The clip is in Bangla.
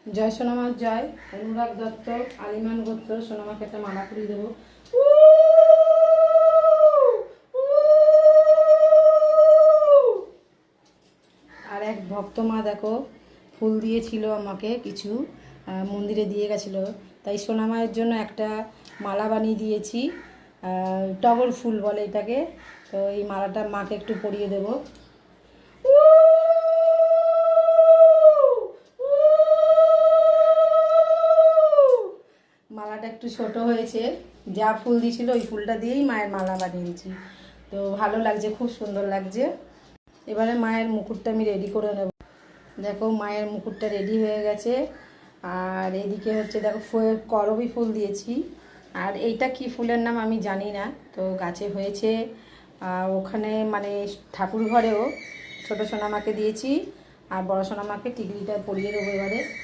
জয় সোনামার জয়। অনুরাগ দত্ত, আলিমান গোত্র। সোনামাকে একটা মালা করিয়ে দেবো। আর এক ভক্ত মা দেখো ফুল দিয়েছিল আমাকে, কিছু মন্দিরে দিয়ে গেছিলো, তাই সোনামায়ের জন্য একটা মালা বানিয়ে দিয়েছি। টগর ফুল বলে এটাকে। তো এই মালাটা মাকে একটু পরিয়ে দেবো। মালাটা একটু ছোট হয়েছে, যা ফুল দিয়েছিল ওই ফুলটা দিয়েই মায়ের মালা বানিয়েছি। তো ভালো লাগছে, খুব সুন্দর লাগছে। এবারে মায়ের মুকুটটা আমি রেডি করে নেব। দেখো মায়ের মুকুটটা রেডি হয়ে গেছে। আর এদিকে হচ্ছে দেখো করবী ফুল দিয়েছি। আর এইটা কি ফুলের নাম আমি জানি না, তো গাছে হয়েছে। ওখানে মানে ঠাকুর ঘরেও ছোটো সোনামাকে দিয়েছি, আর বড় সোনামাকে টিকলিটা পরিয়ে দেবো এবারে।